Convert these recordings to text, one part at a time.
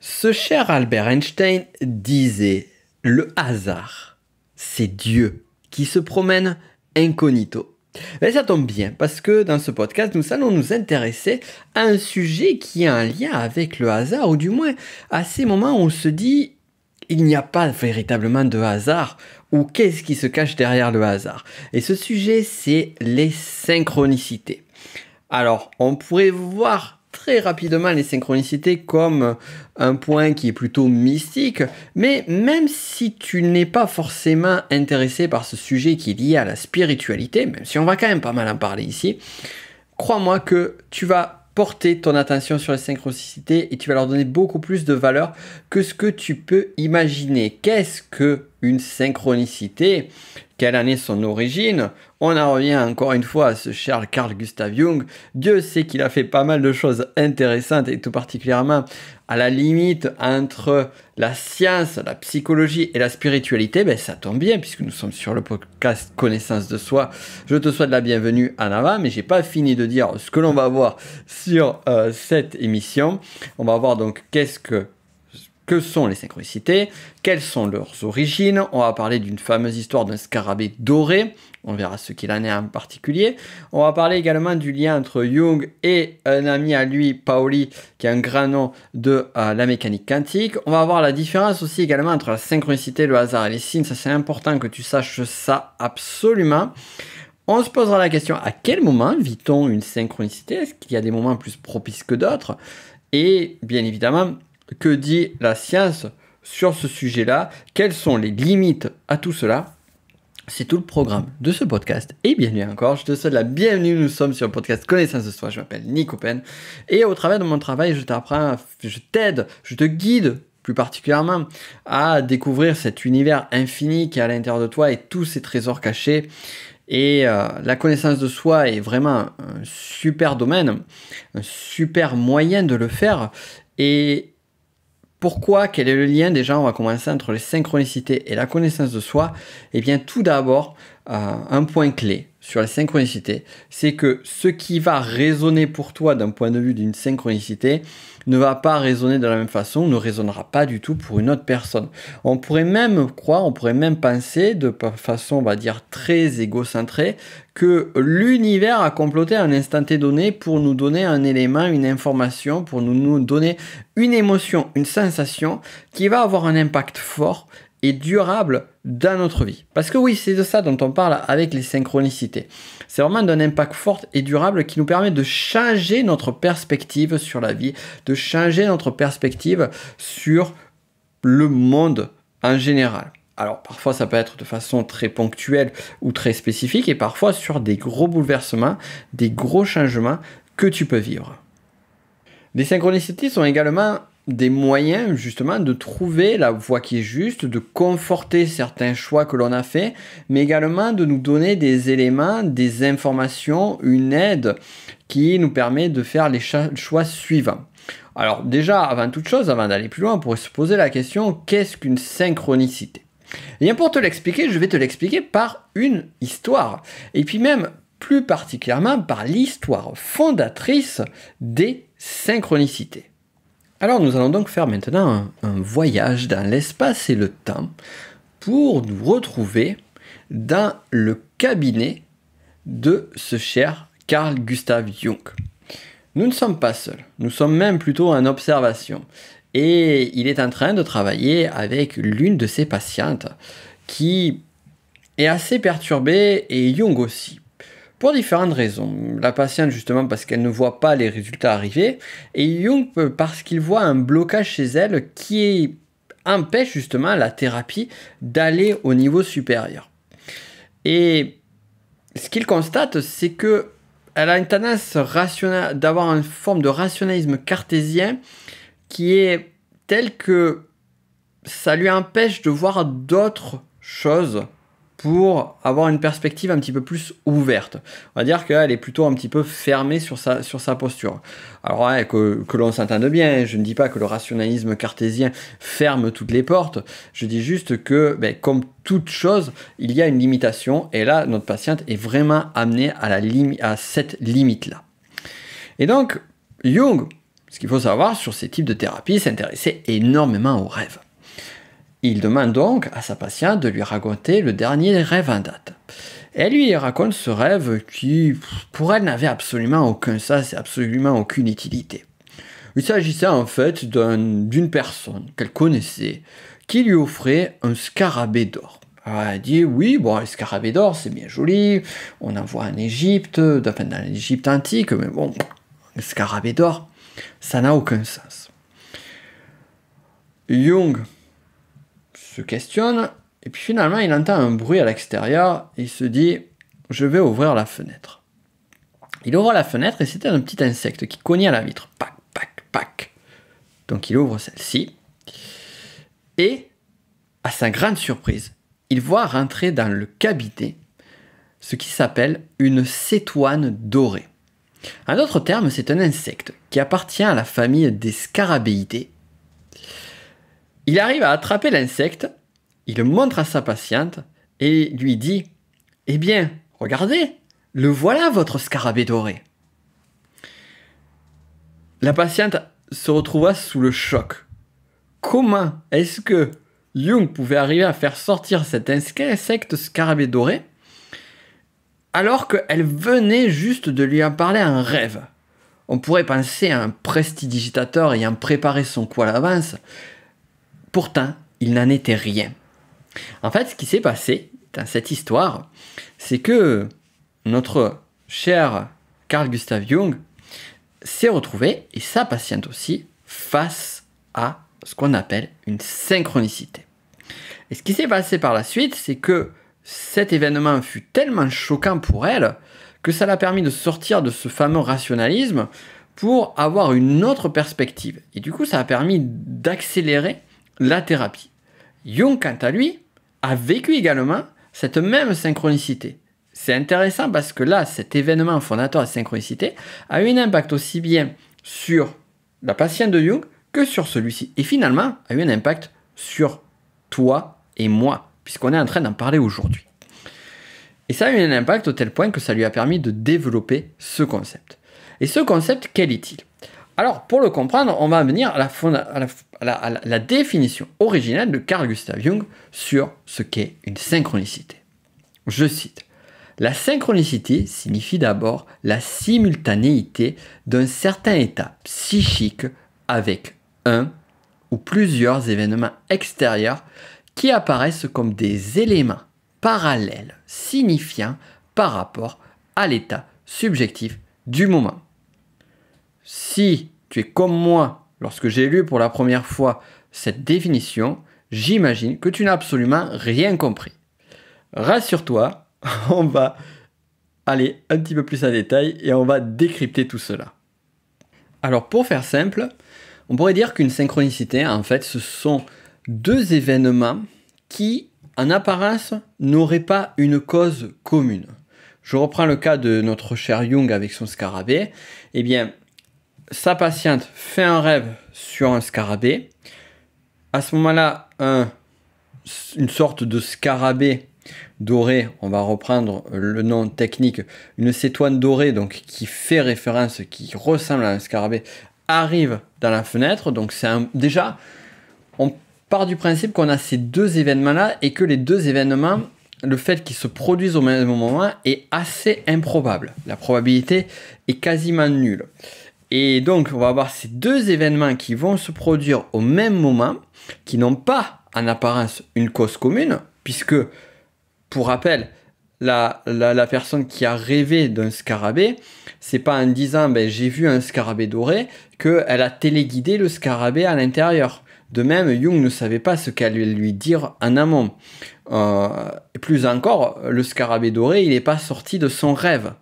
Ce cher Albert Einstein disait: le hasard, c'est Dieu qui se promène incognito. Et ça tombe bien, parce que dans ce podcast, nous allons nous intéresser à un sujet qui a un lien avec le hasard, ou du moins à ces moments où on se dit il n'y a pas véritablement de hasard, ou qu'est-ce qui se cache derrière le hasard. Et ce sujet, c'est les synchronicités. Alors, on pourrait voir très rapidement les synchronicités comme un point qui est plutôt mystique, mais même si tu n'es pas forcément intéressé par ce sujet qui est lié à la spiritualité, même si on va quand même pas mal en parler ici, crois-moi que tu vas porter ton attention sur les synchronicités et tu vas leur donner beaucoup plus de valeur que ce que tu peux imaginer. Qu'est-ce que une synchronicité? Quelle en est son origine? On en revient encore une fois à ce cher Carl Gustav Jung. Dieu sait qu'il a fait pas mal de choses intéressantes et tout particulièrement à la limite entre la science, la psychologie et la spiritualité. Ben, ça tombe bien puisque nous sommes sur le podcast Connaissance de Soi. Je te souhaite la bienvenue en avant, mais j'ai pas fini de dire ce que l'on va voir sur cette émission. On va voir donc que sont les synchronicités, quelles sont leurs origines. On va parler d'une fameuse histoire d'un scarabée doré. On verra ce qu'il en est en particulier. On va parler également du lien entre Jung et un ami à lui, Pauli, qui est un grand nom de la mécanique quantique. On va voir la différence aussi également entre la synchronicité, le hasard et les signes. Ça, c'est important que tu saches ça absolument. On se posera la question, à quel moment vit-on une synchronicité? Est-ce qu'il y a des moments plus propices que d'autres? Et bien évidemment, que dit la science sur ce sujet-là? Quelles sont les limites à tout cela? C'est tout le programme de ce podcast. Et bienvenue encore, je te souhaite la bienvenue. Nous sommes sur le podcast Connaissance de Soi. Je m'appelle Nick Open. Et au travers de mon travail, je t'apprends, je t'aide, je te guide plus particulièrement à découvrir cet univers infini qui est à l'intérieur de toi et tous ces trésors cachés. Et la connaissance de soi est vraiment un super domaine, un super moyen de le faire. Et pourquoi? Quel est le lien? Déjà, on va commencer entre les synchronicités et la connaissance de soi. Eh bien, tout d'abord, un point clé sur les synchronicités, c'est que ce qui va résonner pour toi d'un point de vue d'une synchronicité ne va pas résonner de la même façon, ne résonnera pas du tout pour une autre personne. On pourrait même croire, on pourrait même penser de façon, on va dire, très égocentrée, que l'univers a comploté à un instant T donné pour nous donner un élément, une information, pour nous donner une émotion, une sensation qui va avoir un impact fort et durable dans notre vie. Parce que oui, c'est de ça dont on parle avec les synchronicités. C'est vraiment d'un impact fort et durable qui nous permet de changer notre perspective sur la vie, de changer notre perspective sur le monde en général. Alors parfois ça peut être de façon très ponctuelle ou très spécifique et parfois sur des gros bouleversements, des gros changements que tu peux vivre. Les synchronicités sont également des moyens justement de trouver la voie qui est juste, de conforter certains choix que l'on a fait, mais également de nous donner des éléments, des informations, une aide qui nous permet de faire les choix suivants. Alors déjà, avant toute chose, avant d'aller plus loin, on pourrait se poser la question, qu'est-ce qu'une synchronicité? Et bien pour te l'expliquer, je vais te l'expliquer par une histoire, et puis même plus particulièrement par l'histoire fondatrice des synchronicités. Alors nous allons donc faire maintenant un voyage dans l'espace et le temps pour nous retrouver dans le cabinet de ce cher Carl Gustav Jung. Nous ne sommes pas seuls, nous sommes même plutôt en observation et il est en train de travailler avec l'une de ses patientes qui est assez perturbée et Jung aussi. Pour différentes raisons. La patiente, justement, parce qu'elle ne voit pas les résultats arriver, et Jung, parce qu'il voit un blocage chez elle qui empêche justement la thérapie d'aller au niveau supérieur. Et ce qu'il constate, c'est que elle a une tendance d'avoir une forme de rationalisme cartésien qui est tel que ça lui empêche de voir d'autres choses pour avoir une perspective un petit peu plus ouverte. On va dire qu'elle est plutôt un petit peu fermée sur sa posture. Alors ouais, que l'on s'entende bien, je ne dis pas que le rationalisme cartésien ferme toutes les portes, je dis juste que, comme toute chose, il y a une limitation, et là, notre patiente est vraiment amenée à cette limite-là. Et donc, Jung, Ce qu'il faut savoir sur ces types de thérapies, s'intéresser énormément aux rêves. Il demande donc à sa patiente de lui raconter le dernier rêve en date. Elle lui raconte ce rêve qui, pour elle, n'avait absolument aucun sens et absolument aucune utilité. Il s'agissait en fait d'une personne qu'elle connaissait qui lui offrait un scarabée d'or. Alors elle dit oui, bon, le scarabée d'or c'est bien joli, on en voit en Égypte, enfin dans l'Égypte antique, mais bon, le scarabée d'or, ça n'a aucun sens. Jung se questionne, et puis finalement il entend un bruit à l'extérieur, et il se dit je vais ouvrir la fenêtre. Il ouvre la fenêtre et c'était un petit insecte qui cognait à la vitre. Pac, pac, pac. Donc il ouvre celle-ci. Et, à sa grande surprise, il voit rentrer dans le cabinet ce qui s'appelle une cétoine dorée. En d'autres termes, c'est un insecte qui appartient à la famille des scarabéidés. Il arrive à attraper l'insecte, il le montre à sa patiente et lui dit « Eh bien, regardez, le voilà votre scarabée doré !» La patiente se retrouva sous le choc. Comment est-ce que Jung pouvait arriver à faire sortir cet insecte scarabée doré alors qu'elle venait juste de lui en parler en rêve? On pourrait penser à un prestidigitateur ayant préparé son coup à l'avance. Pourtant, il n'en était rien. En fait, ce qui s'est passé dans cette histoire, c'est que notre cher Carl Gustav Jung s'est retrouvé, et sa patiente aussi, face à ce qu'on appelle une synchronicité. Et ce qui s'est passé par la suite, c'est que cet événement fut tellement choquant pour elle que ça l'a permis de sortir de ce fameux rationalisme pour avoir une autre perspective. Et du coup, ça a permis d'accélérer la thérapie. Jung, quant à lui, a vécu également cette même synchronicité. C'est intéressant parce que là, cet événement fondateur de synchronicité a eu un impact aussi bien sur la patiente de Jung que sur celui-ci. Et finalement, a eu un impact sur toi et moi, puisqu'on est en train d'en parler aujourd'hui. Et ça a eu un impact au tel point que ça lui a permis de développer ce concept. Et ce concept, quel est-il? Alors, pour le comprendre, on va venir à la définition originale de Carl Gustav Jung sur ce qu'est une synchronicité. Je cite. La synchronicité signifie d'abord la simultanéité d'un certain état psychique avec un ou plusieurs événements extérieurs qui apparaissent comme des éléments parallèles signifiants par rapport à l'état subjectif du moment. Si tu es comme moi lorsque j'ai lu pour la première fois cette définition, j'imagine que tu n'as absolument rien compris. Rassure-toi, on va aller un petit peu plus en détail et on va décrypter tout cela. Alors pour faire simple, on pourrait dire qu'une synchronicité, en fait, ce sont deux événements qui, en apparence, n'auraient pas une cause commune. Je reprends le cas de notre cher Jung avec son scarabée. Eh bien, sa patiente fait un rêve sur un scarabée. À ce moment-là, une sorte de scarabée doré, on va reprendre le nom technique, une cétoine dorée, donc qui fait référence, qui ressemble à un scarabée, arrive dans la fenêtre. Donc déjà, on part du principe qu'on a ces deux événements-là et que les deux événements, le fait qu'ils se produisent au même moment est assez improbable. La probabilité est quasiment nulle. Et donc, on va avoir ces deux événements qui vont se produire au même moment, qui n'ont pas en apparence une cause commune, puisque, pour rappel, la personne qui a rêvé d'un scarabée, c'est pas en disant ben, j'ai vu un scarabée doré qu'elle a téléguidé le scarabée à l'intérieur. De même, Jung ne savait pas ce qu'allait lui dire en amont. Et plus encore, le scarabée doré, il n'est pas sorti de son rêve.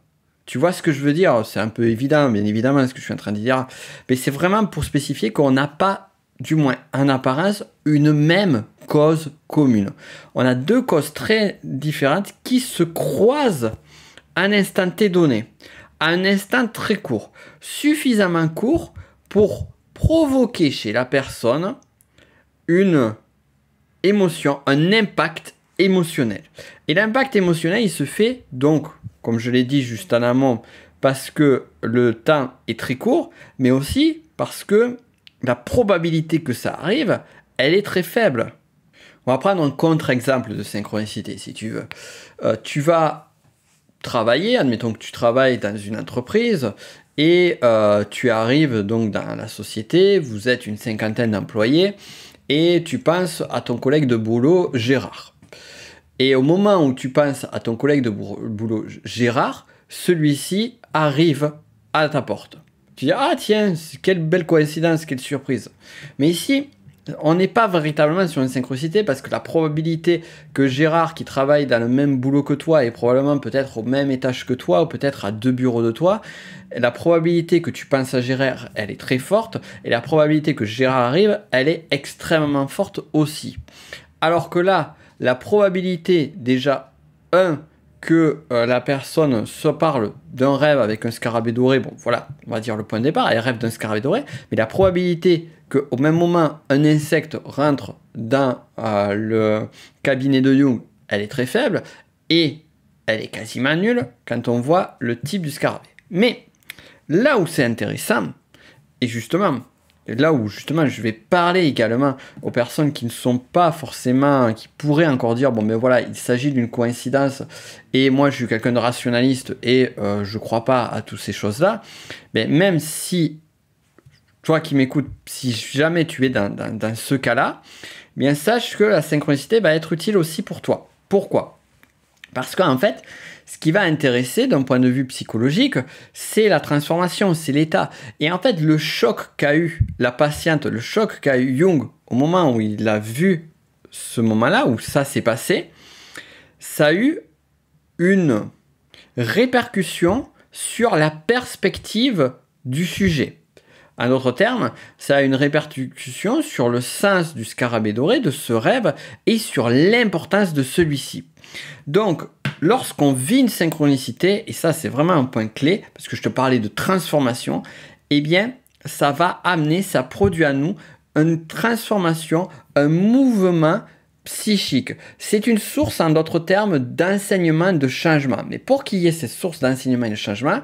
Tu vois ce que je veux dire? C'est un peu évident, bien évidemment, ce que je suis en train de dire. Mais c'est vraiment pour spécifier qu'on n'a pas, du moins en apparence, une même cause commune. On a deux causes très différentes qui se croisent à un instant T donné, à un instant très court, suffisamment court pour provoquer chez la personne une émotion, un impact émotionnel. Et l'impact émotionnel, il se fait donc, comme je l'ai dit juste en amont, parce que le temps est très court, mais aussi parce que la probabilité que ça arrive, elle est très faible. On va prendre un contre-exemple de synchronicité, si tu veux. Tu vas travailler, admettons que tu travailles dans une entreprise, et tu arrives donc dans la société, vous êtes une cinquantaine d'employés, et tu penses à ton collègue de boulot, Gérard. Et au moment où tu penses à ton collègue de boulot, Gérard, celui-ci arrive à ta porte. Tu dis, ah tiens, quelle belle coïncidence, quelle surprise. Mais ici, on n'est pas véritablement sur une synchronicité parce que la probabilité que Gérard, qui travaille dans le même boulot que toi, et probablement peut-être au même étage que toi, ou peut-être à 2 bureaux de toi, la probabilité que tu penses à Gérard, elle est très forte, et la probabilité que Gérard arrive, elle est extrêmement forte aussi. Alors que là, la probabilité, déjà, que la personne se parle d'un rêve avec un scarabée doré, bon voilà, on va dire le point de départ, elle rêve d'un scarabée doré, mais la probabilité qu'au même moment un insecte rentre dans le cabinet de Jung, elle est très faible, et elle est quasiment nulle quand on voit le type du scarabée. Mais là où c'est intéressant, et justement, là où justement je vais parler également aux personnes qui ne sont pas forcément, qui pourraient encore dire, bon ben voilà, il s'agit d'une coïncidence, et moi je suis quelqu'un de rationaliste, et je crois pas à toutes ces choses-là, mais même si, toi qui m'écoutes, si jamais tu es dans ce cas-là, bien sache que la synchronicité va être utile aussi pour toi. Pourquoi ? Parce qu'en fait, ce qui va intéresser d'un point de vue psychologique, c'est la transformation, c'est l'état. Et en fait, le choc qu'a eu la patiente, le choc qu'a eu Jung au moment où il a vu ce moment-là, où ça s'est passé, ça a eu une répercussion sur la perspective du sujet. En d'autres termes, ça a une répercussion sur le sens du scarabée doré, de ce rêve, et sur l'importance de celui-ci. Donc, lorsqu'on vit une synchronicité, et ça c'est vraiment un point clé, parce que je te parlais de transformation, eh bien, ça va amener, ça produit à nous une transformation, un mouvement psychique. C'est une source, en d'autres termes, d'enseignement, de changement. Mais pour qu'il y ait cette source d'enseignement et de changement,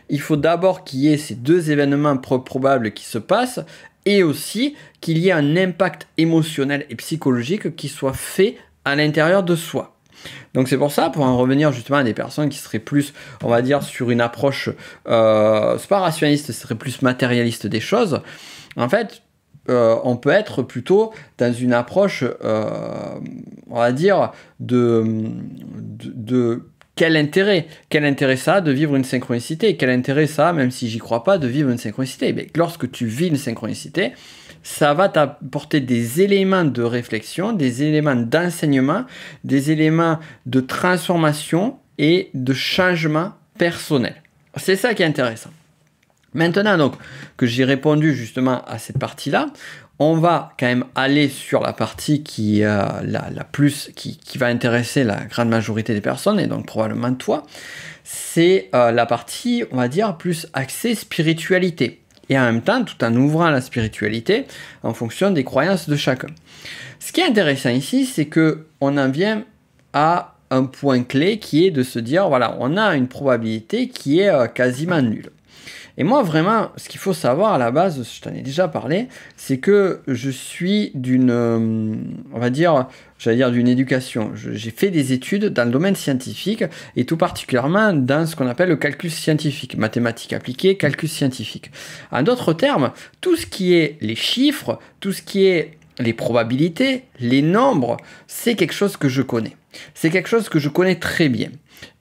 il faut d'abord qu'il y ait ces deux événements probables qui se passent, et aussi qu'il y ait un impact émotionnel et psychologique qui soit fait à l'intérieur de soi. Donc c'est pour ça, pour en revenir justement à des personnes qui seraient plus, on va dire, sur une approche, c'est pas rationaliste, ce serait plus matérialiste des choses, en fait, on peut être plutôt dans une approche, on va dire, de quel intérêt ça a de vivre une synchronicité, quel intérêt ça a, même si j'y crois pas, de vivre une synchronicité. Mais lorsque tu vis une synchronicité, ça va t'apporter des éléments de réflexion, des éléments d'enseignement, des éléments de transformation et de changement personnel. C'est ça qui est intéressant. Maintenant donc que j'ai répondu justement à cette partie-là, on va quand même aller sur la partie qui va intéresser la grande majorité des personnes, et donc probablement toi. C'est la partie, on va dire, plus axée spiritualité. Et en même temps, tout en ouvrant la spiritualité en fonction des croyances de chacun. Ce qui est intéressant ici, c'est que on en vient à un point clé qui est de se dire, voilà, on a une probabilité qui est quasiment nulle. Et moi, vraiment, ce qu'il faut savoir à la base, je t'en ai déjà parlé, c'est que je suis d'une, on va dire, j'allais dire d'une éducation. J'ai fait des études dans le domaine scientifique, et tout particulièrement dans ce qu'on appelle le calcul scientifique, mathématiques appliquées, calcul scientifique. En d'autres termes, tout ce qui est les chiffres, tout ce qui est les probabilités, les nombres, c'est quelque chose que je connais. C'est quelque chose que je connais très bien.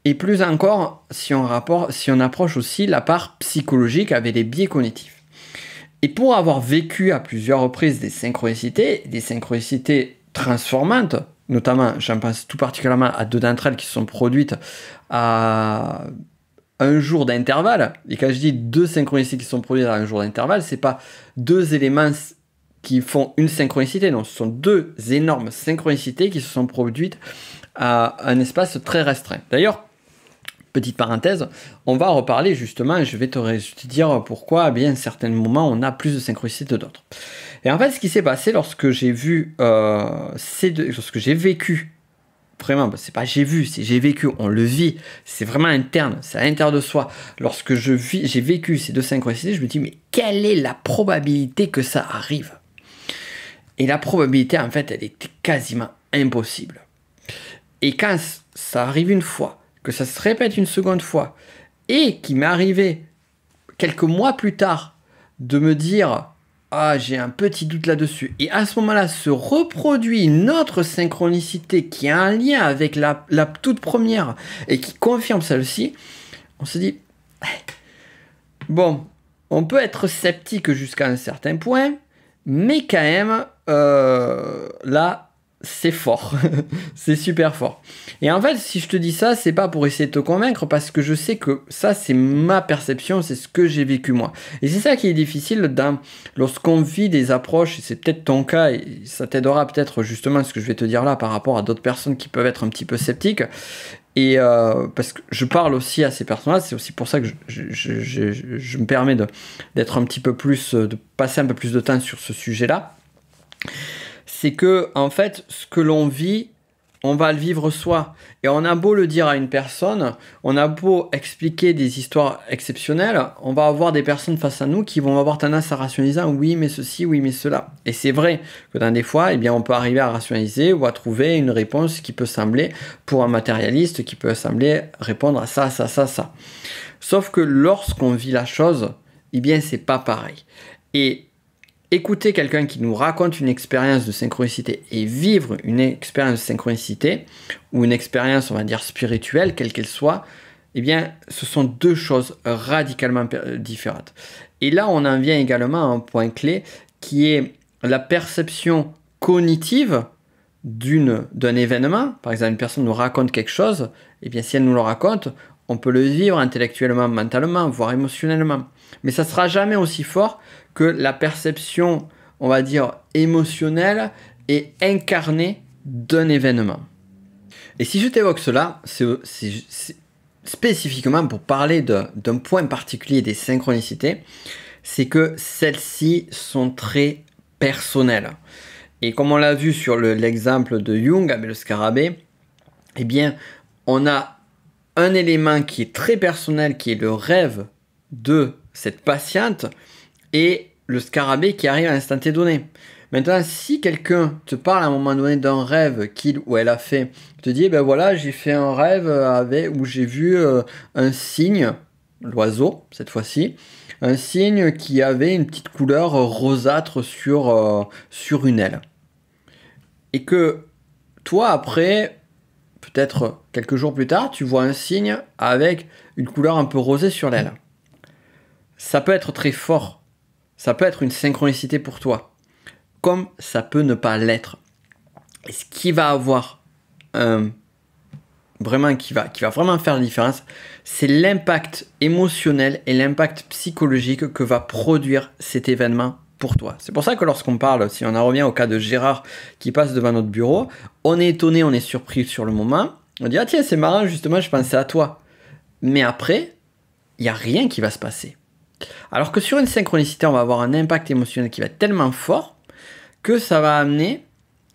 Et plus encore, si on approche aussi la part psychologique avec les biais cognitifs. Et pour avoir vécu à plusieurs reprises des synchronicités transformantes, notamment, j'en pense tout particulièrement à deux d'entre elles qui se sont produites à un jour d'intervalle. Et quand je dis deux synchronicités qui sont produites à un jour d'intervalle, c'est pas deux éléments qui font une synchronicité, non, ce sont deux énormes synchronicités qui se sont produites à un espace très restreint. D'ailleurs, petite parenthèse, on va reparler justement, et je vais te dire pourquoi, à bien certains moments, on a plus de synchronicité que d'autres. Et en fait, ce qui s'est passé lorsque j'ai vécu, vraiment, c'est pas j'ai vu, c'est j'ai vécu, on le vit, c'est vraiment interne, c'est à l'intérieur de soi. Lorsque j'ai vécu ces deux synchronicités, je me dis, mais quelle est la probabilité que ça arrive? Et la probabilité, en fait, elle était quasiment impossible. Et quand ça arrive une fois, que ça se répète une seconde fois, et qu'il m'est arrivé quelques mois plus tard de me dire ah, j'ai un petit doute là-dessus, et à ce moment-là se reproduit une autre synchronicité qui a un lien avec la toute première et qui confirme celle-ci, on se dit bon, on peut être sceptique jusqu'à un certain point, mais quand même là c'est fort, c'est super fort. Et en fait, si je te dis ça, c'est pas pour essayer de te convaincre, parce que je sais que ça, c'est ma perception, c'est ce que j'ai vécu moi. Et c'est ça qui est difficile lorsqu'on vit des approches, et c'est peut-être ton cas, et ça t'aidera peut-être justement ce que je vais te dire là par rapport à d'autres personnes qui peuvent être un petit peu sceptiques. Et parce que je parle aussi à ces personnes-là, c'est aussi pour ça que je me permets d'être un petit peu plus, de passer un peu plus de temps sur ce sujet-là. C'est que, en fait, ce que l'on vit, on va le vivre soi. Et on a beau le dire à une personne, on a beau expliquer des histoires exceptionnelles, on va avoir des personnes face à nous qui vont avoir tendance à rationaliser oui, mais ceci, oui, mais cela. Et c'est vrai que dans des fois, eh bien, on peut arriver à rationaliser ou à trouver une réponse qui peut sembler, pour un matérialiste, qui peut sembler répondre à ça, ça, ça, ça. Sauf que lorsqu'on vit la chose, eh bien, c'est pas pareil. Et écouter quelqu'un qui nous raconte une expérience de synchronicité et vivre une expérience de synchronicité, ou une expérience, on va dire, spirituelle, quelle qu'elle soit, eh bien, ce sont deux choses radicalement différentes. Et là, on en vient également à un point clé, qui est la perception cognitive d'un événement. Par exemple, une personne nous raconte quelque chose, eh bien, si elle nous le raconte, on peut le vivre intellectuellement, mentalement, voire émotionnellement. Mais ça ne sera jamais aussi fort que la perception, on va dire, émotionnelle et incarnée d'un événement. Et si je t'évoque cela, c'est spécifiquement pour parler d'un point particulier des synchronicités, c'est que celles-ci sont très personnelles. Et comme on l'a vu sur l'exemple de Jung avec le scarabée, eh bien, on a un élément qui est très personnel, qui est le rêve de cette patiente, et le scarabée qui arrive à l'instant T donné. Maintenant, si quelqu'un te parle à un moment donné d'un rêve qu'il ou elle a fait, te dit, ben voilà, j'ai fait un rêve où j'ai vu un cygne, l'oiseau cette fois-ci, un cygne qui avait une petite couleur rosâtre sur une aile. Et que toi, après, peut-être quelques jours plus tard, tu vois un cygne avec une couleur un peu rosée sur l'aile. Ça peut être très fort. Ça peut être une synchronicité pour toi. Comme ça peut ne pas l'être. Et ce qui va avoir vraiment, qui va vraiment faire la différence, c'est l'impact émotionnel et l'impact psychologique que va produire cet événement pour toi. C'est pour ça que lorsqu'on parle, si on en revient au cas de Gérard qui passe devant notre bureau, on est étonné, on est surpris sur le moment. On dit, ah tiens, c'est marrant, justement, je pensais à toi. Mais après, il n'y a rien qui va se passer. Alors que sur une synchronicité, on va avoir un impact émotionnel qui va être tellement fort que ça va amener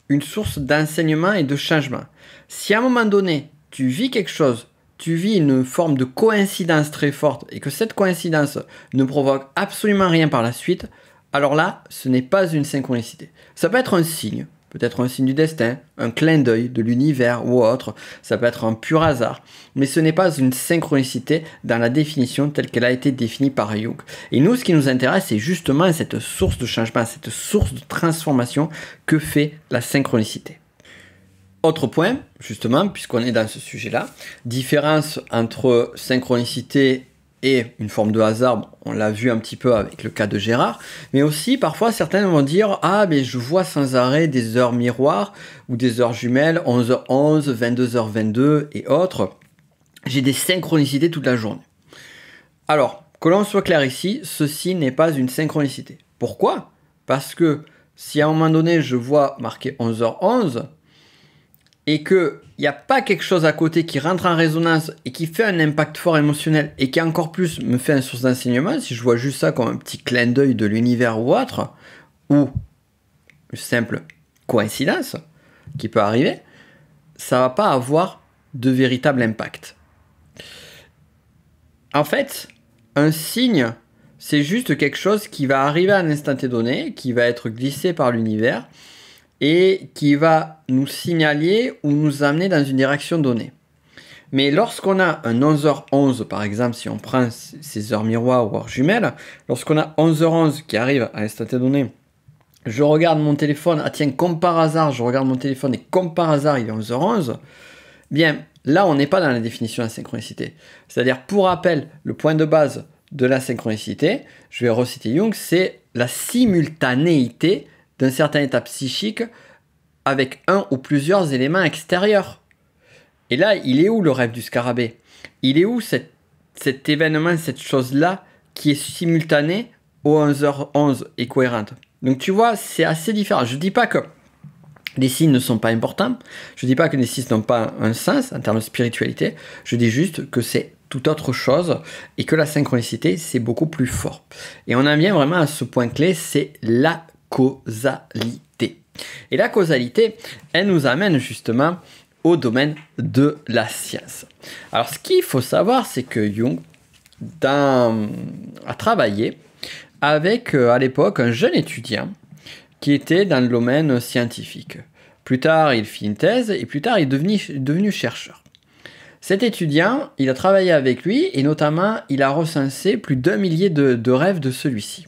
une source d'enseignement et de changement. Si à un moment donné, tu vis quelque chose, tu vis une forme de coïncidence très forte et que cette coïncidence ne provoque absolument rien par la suite, alors là, ce n'est pas une synchronicité. Ça peut être un signe, peut-être un signe du destin, un clin d'œil de l'univers ou autre, ça peut être un pur hasard, mais ce n'est pas une synchronicité dans la définition telle qu'elle a été définie par Jung. Et nous, ce qui nous intéresse, c'est justement cette source de changement, cette source de transformation que fait la synchronicité. Autre point, justement, puisqu'on est dans ce sujet-là, différence entre synchronicité et une forme de hasard, on l'a vu un petit peu avec le cas de Gérard, mais aussi parfois certains vont dire « Ah, mais je vois sans arrêt des heures miroirs ou des heures jumelles, 11h11, 22h22 et autres. J'ai des synchronicités toute la journée. » Alors, que l'on soit clair ici, ceci n'est pas une synchronicité. Pourquoi? Parce que si à un moment donné je vois marqué 11h11, et qu'il n'y a pas quelque chose à côté qui rentre en résonance et qui fait un impact fort émotionnel et qui encore plus me fait une source d'enseignement, si je vois juste ça comme un petit clin d'œil de l'univers ou autre, ou une simple coïncidence qui peut arriver, ça va pas avoir de véritable impact. En fait, un signe, c'est juste quelque chose qui va arriver à un instant T donné, qui va être glissé par l'univers et qui va nous signaler ou nous amener dans une direction donnée. Mais lorsqu'on a un 11h11, par exemple, si on prend ces heures miroirs ou heures jumelles, lorsqu'on a 11h11 qui arrive à un instant T donné, je regarde mon téléphone, ah tiens, comme par hasard, je regarde mon téléphone et comme par hasard, il est 11h11, bien, là, on n'est pas dans la définition de la synchronicité. C'est-à-dire, pour rappel, le point de base de la synchronicité, je vais reciter Jung, c'est la simultanéité d'un certain état psychique avec un ou plusieurs éléments extérieurs. Et là, il est où le rêve du scarabée? Il est où cet événement, cette chose-là qui est simultanée au 11h11 et cohérente? Donc tu vois, c'est assez différent. Je ne dis pas que les signes ne sont pas importants, je ne dis pas que les signes n'ont pas un sens en termes de spiritualité, je dis juste que c'est tout autre chose et que la synchronicité, c'est beaucoup plus fort. Et on en vient vraiment à ce point clé, c'est la causalité. Et la causalité, elle nous amène justement au domaine de la science. Alors ce qu'il faut savoir, c'est que Jung a travaillé avec à l'époque un jeune étudiant qui était dans le domaine scientifique. Plus tard, il fit une thèse et plus tard, il est devenu chercheur. Cet étudiant, il a travaillé avec lui et notamment, il a recensé plus d'1 millier de rêves de celui-ci.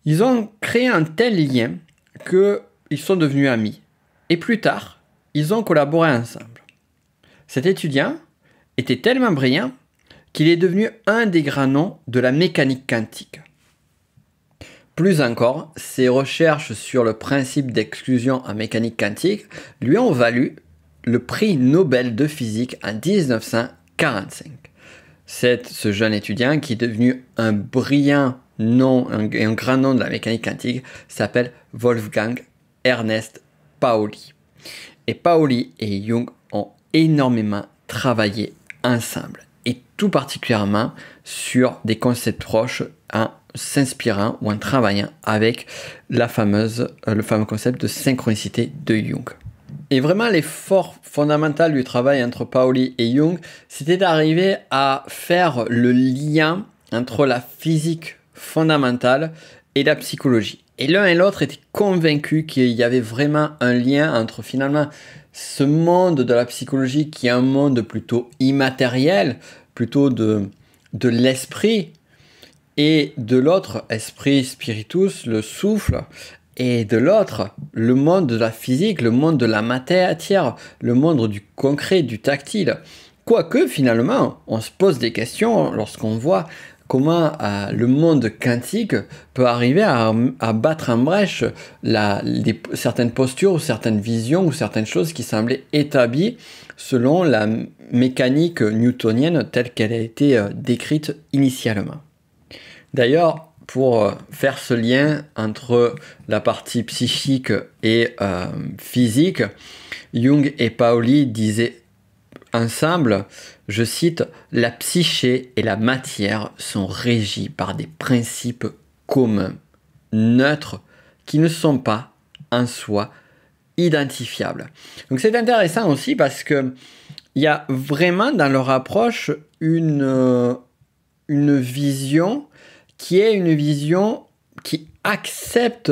Ils ont créé un tel lien qu'ils sont devenus amis. Et plus tard, ils ont collaboré ensemble. Cet étudiant était tellement brillant qu'il est devenu un des grands noms de la mécanique quantique. Plus encore, ses recherches sur le principe d'exclusion en mécanique quantique lui ont valu le prix Nobel de physique en 1945. C'est ce jeune étudiant qui est devenu un brillant nom, un grand nom de la mécanique quantique, s'appelle Wolfgang Ernst Pauli. Et Pauli et Jung ont énormément travaillé ensemble, et tout particulièrement sur des concepts proches en s'inspirant ou en travaillant avec le fameux concept de synchronicité de Jung. Et vraiment l'effort fondamental du travail entre Pauli et Jung, c'était d'arriver à faire le lien entre la physique fondamentale et la psychologie. Et l'un et l'autre étaient convaincus qu'il y avait vraiment un lien entre finalement ce monde de la psychologie qui est un monde plutôt immatériel, plutôt de l'esprit, et de l'autre, esprit spiritus, le souffle, et de l'autre, le monde de la physique, le monde de la matière, le monde du concret, du tactile. Quoique finalement, on se pose des questions lorsqu'on voit comment le monde quantique peut arriver à battre en brèche certaines postures ou certaines visions ou certaines choses qui semblaient établies selon la mécanique newtonienne telle qu'elle a été décrite initialement. D'ailleurs, pour faire ce lien entre la partie psychique et physique, Jung et Pauli disaient ensemble, je cite, « La psyché et la matière sont régies par des principes communs, neutres, qui ne sont pas en soi identifiables. » Donc c'est intéressant aussi parce que il y a vraiment dans leur approche une vision qui est une vision qui accepte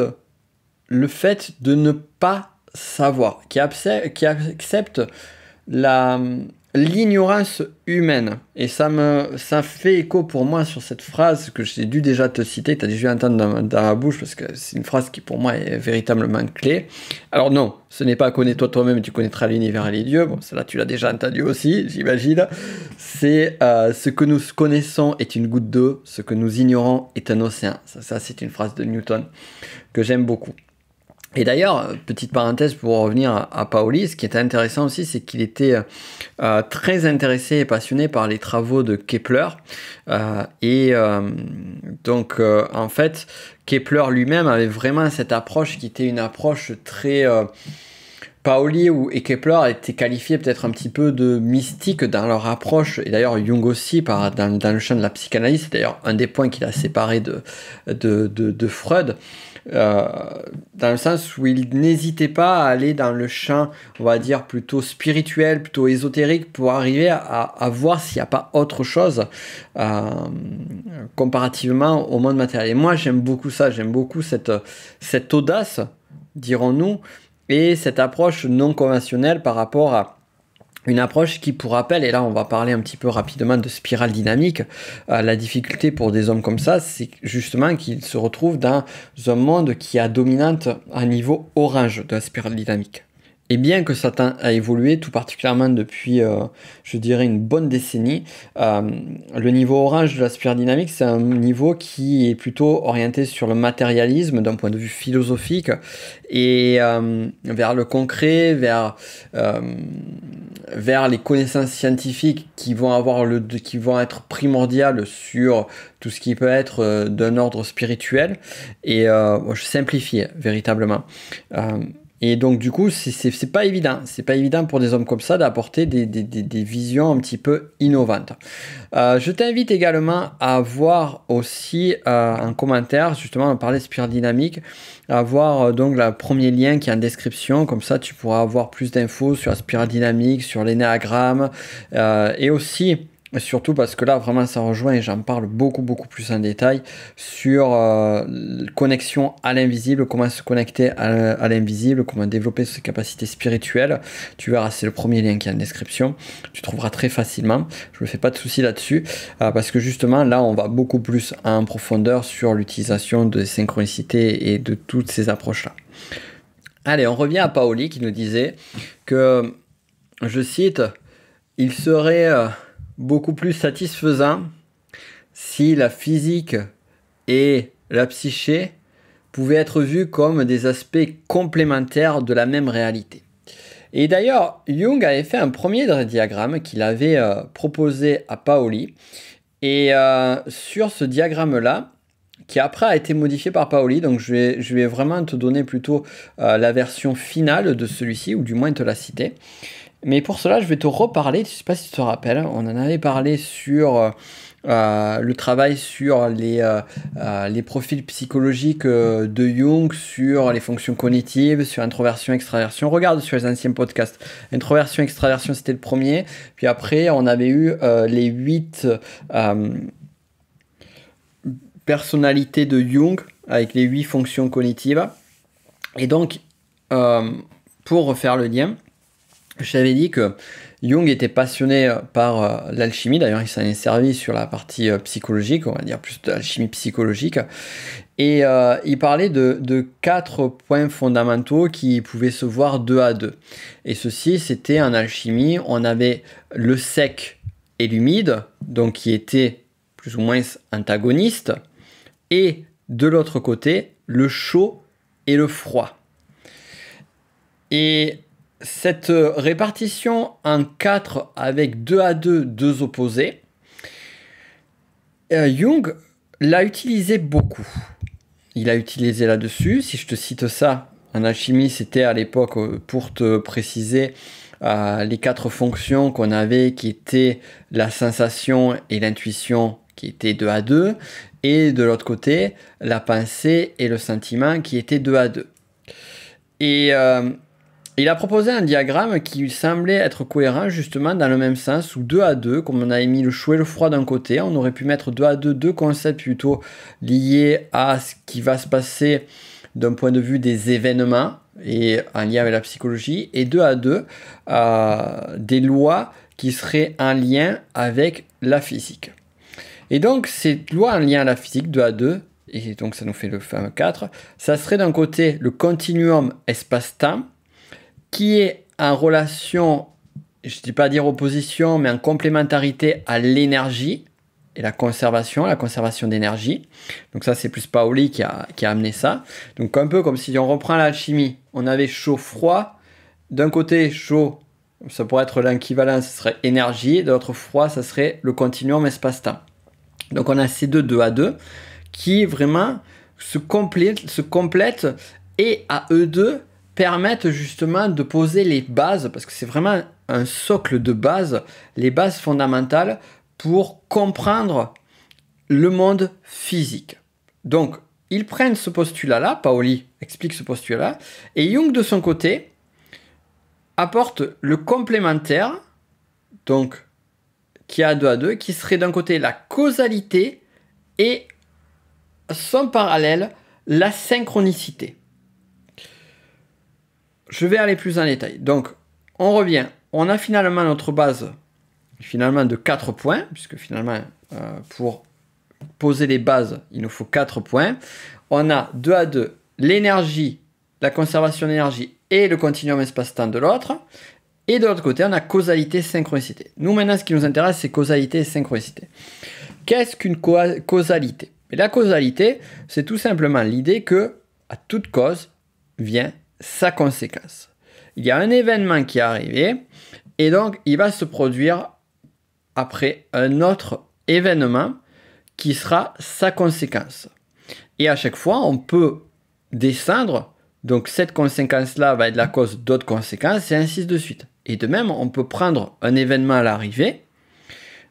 le fait de ne pas savoir, qui accepte l'ignorance humaine. Et ça fait écho pour moi sur cette phrase que j'ai dû déjà te citer, tu as dû entendre dans ma bouche, parce que c'est une phrase qui pour moi est véritablement clé. Alors non, ce n'est pas connais-toi toi-même, tu connaîtras l'univers et les dieux. Bon, celle-là tu l'as déjà entendu aussi, j'imagine. C'est ce que nous connaissons est une goutte d'eau, ce que nous ignorons est un océan. Ça c'est une phrase de Newton que j'aime beaucoup. Et d'ailleurs, petite parenthèse pour revenir à Pauli, ce qui est intéressant aussi, c'est qu'il était très intéressé et passionné par les travaux de Kepler. Donc, en fait, Kepler lui-même avait vraiment cette approche qui était une approche très... Pauli et Kepler étaient qualifiés peut-être un petit peu de mystiques dans leur approche, et d'ailleurs Jung aussi dans le champ de la psychanalyse, c'est d'ailleurs un des points qu'il a séparé de Freud. dans le sens où il n'hésitait pas à aller dans le champ, on va dire, plutôt spirituel, plutôt ésotérique, pour arriver à voir s'il n'y a pas autre chose comparativement au monde matériel. Et moi, j'aime beaucoup ça, j'aime beaucoup cette audace, dirons-nous, et cette approche non conventionnelle par rapport à une approche qui, pour rappel, et là on va parler un petit peu rapidement de spirale dynamique, la difficulté pour des hommes comme ça, c'est justement qu'ils se retrouvent dans un monde qui a dominante un niveau orange de la spirale dynamique. Et bien que ça a évolué, tout particulièrement depuis, je dirais, une bonne décennie, le niveau orange de la spirale dynamique, c'est un niveau qui est plutôt orienté sur le matérialisme d'un point de vue philosophique et vers le concret, vers les connaissances scientifiques qui vont être primordiales sur tout ce qui peut être d'un ordre spirituel. Et je simplifie véritablement. Et donc du coup, c'est pas évident. C'est pas évident pour des hommes comme ça d'apporter des visions un petit peu innovantes. Je t'invite également à voir aussi un commentaire, justement, on parlait de spirale dynamique, à voir donc le premier lien qui est en description. Comme ça, tu pourras avoir plus d'infos sur la spirale dynamique, sur l'énéagramme, et aussi... Surtout parce que là, vraiment, ça rejoint et j'en parle beaucoup plus en détail sur connexion à l'invisible, comment se connecter à l'invisible, comment développer ses capacités spirituelles. Tu verras, c'est le premier lien qui est en description. Tu trouveras très facilement. Je me fais pas de soucis là-dessus parce que justement, là, on va beaucoup plus en profondeur sur l'utilisation de synchronicité et de toutes ces approches-là. Allez, on revient à Paoli qui nous disait que, je cite, « Il serait... beaucoup plus satisfaisant si la physique et la psyché pouvaient être vues comme des aspects complémentaires de la même réalité. » Et d'ailleurs, Jung avait fait un premier diagramme qu'il avait proposé à Paoli. Et sur ce diagramme-là, qui après a été modifié par Paoli, donc je vais vraiment te donner plutôt la version finale de celui-ci, ou du moins te la citer. Mais pour cela, je vais te reparler, je ne sais pas si tu te rappelles, on en avait parlé sur le travail sur les profils psychologiques de Jung, sur les fonctions cognitives, sur introversion, extraversion. Regarde sur les anciens podcasts. Introversion, extraversion, c'était le premier. Puis après, on avait eu les 8 personnalités de Jung avec les 8 fonctions cognitives. Et donc, pour refaire le lien, je t'avais dit que Jung était passionné par l'alchimie. D'ailleurs, il s'en est servi sur la partie psychologique, on va dire plus de l'alchimie psychologique. Et il parlait de 4 points fondamentaux qui pouvaient se voir 2 à 2. Et ceci, c'était en alchimie, on avait le sec et l'humide, donc qui étaient plus ou moins antagonistes. Et de l'autre côté, le chaud et le froid. Et cette répartition en 4 avec 2 à 2, 2 opposés, Jung l'a utilisé beaucoup. Il a utilisé là-dessus, si je te cite ça, en alchimie, c'était à l'époque, pour te préciser, les 4 fonctions qu'on avait qui étaient la sensation et l'intuition qui étaient 2 à 2, et de l'autre côté, la pensée et le sentiment qui étaient 2 à 2. Et il a proposé un diagramme qui semblait être cohérent justement dans le même sens, où 2 à 2, comme on avait mis le chaud et le froid d'un côté, on aurait pu mettre 2 à 2, 2 concepts plutôt liés à ce qui va se passer d'un point de vue des événements et en lien avec la psychologie, et 2 à 2, des lois qui seraient en lien avec la physique. Et donc ces lois en lien avec la physique, 2 à 2, et donc ça nous fait le fameux 4, ça serait d'un côté le continuum espace-temps, qui est en relation, je ne dis pas dire opposition, mais en complémentarité à l'énergie et la conservation d'énergie. Donc ça, c'est plus Paoli qui a amené ça. Donc un peu comme si on reprend l'alchimie, on avait chaud-froid. D'un côté, chaud, ça pourrait être l'équivalent, ce serait énergie. De l'autre, froid, ça serait le continuum espace-temps. Donc on a ces 2 à 2 qui vraiment se complètent et à eux deux permettent justement de poser les bases, parce que c'est vraiment un socle de base, les bases fondamentales pour comprendre le monde physique. Donc, ils prennent ce postulat-là, Paoli explique ce postulat-là, et Jung, de son côté, apporte le complémentaire, donc qui a 2 à 2, qui serait d'un côté la causalité et son parallèle, la synchronicité. Je vais aller plus en détail. Donc, on revient. On a finalement notre base de 4 points, puisque finalement, pour poser les bases, il nous faut 4 points. On a 2 à 2, l'énergie, la conservation d'énergie et le continuum espace-temps de l'autre. Et de l'autre côté, on a causalité, synchronicité. Nous, maintenant, ce qui nous intéresse, c'est causalité et synchronicité. Qu'est-ce qu'une causalité? Et la causalité, c'est tout simplement l'idée que à toute cause vient sa conséquence. Il y a un événement qui est arrivé, et donc il va se produire après un autre événement qui sera sa conséquence. Et à chaque fois, on peut descendre, donc cette conséquence-là va être la cause d'autres conséquences, et ainsi de suite. Et de même, on peut prendre un événement à l'arrivée.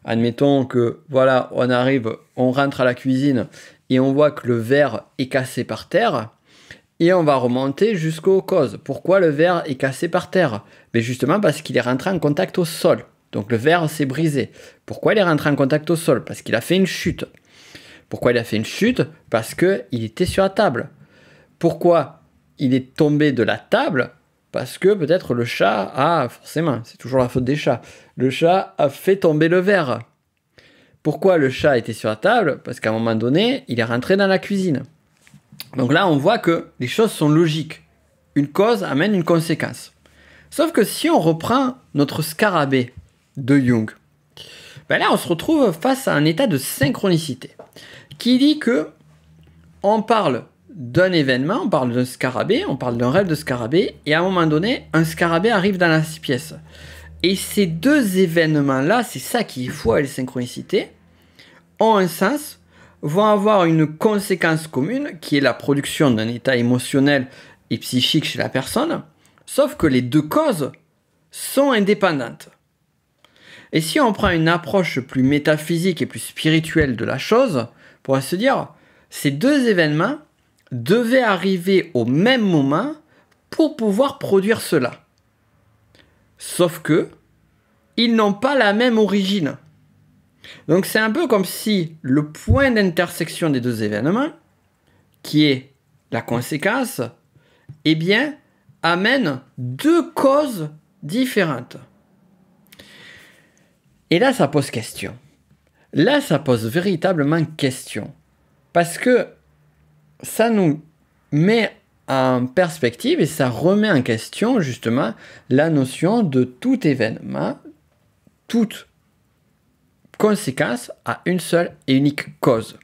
Admettons que, voilà, on arrive, on rentre à la cuisine, et on voit que le verre est cassé par terre, et on va remonter jusqu'aux causes. Pourquoi le verre est cassé par terre? Mais justement parce qu'il est rentré en contact au sol. Donc le verre s'est brisé. Pourquoi il est rentré en contact au sol? Parce qu'il a fait une chute. Pourquoi il a fait une chute? Parce qu'il était sur la table. Pourquoi il est tombé de la table? Parce que peut-être le chat a, forcément, c'est toujours la faute des chats, le chat a fait tomber le verre. Pourquoi le chat était sur la table? Parce qu'à un moment donné, il est rentré dans la cuisine. Donc là, on voit que les choses sont logiques. Une cause amène une conséquence. Sauf que si on reprend notre scarabée de Jung, ben là, on se retrouve face à un état de synchronicité qui dit que on parle d'un événement, on parle d'un scarabée, on parle d'un rêve de scarabée, et à un moment donné, un scarabée arrive dans la pièce. Et ces deux événements-là, c'est ça qui est fou avec les synchronicités, ont un sens, vont avoir une conséquence commune, qui est la production d'un état émotionnel et psychique chez la personne, sauf que les deux causes sont indépendantes. Et si on prend une approche plus métaphysique et plus spirituelle de la chose, on pourrait se dire, ces deux événements devaient arriver au même moment pour pouvoir produire cela. Sauf que, ils n'ont pas la même origine. Donc c'est un peu comme si le point d'intersection des deux événements, qui est la conséquence, eh bien, amène deux causes différentes. Et là, ça pose question. Là, ça pose véritablement question. Parce que ça nous met en perspective et ça remet en question justement la notion de tout événement, toute conséquence a une seule et unique cause.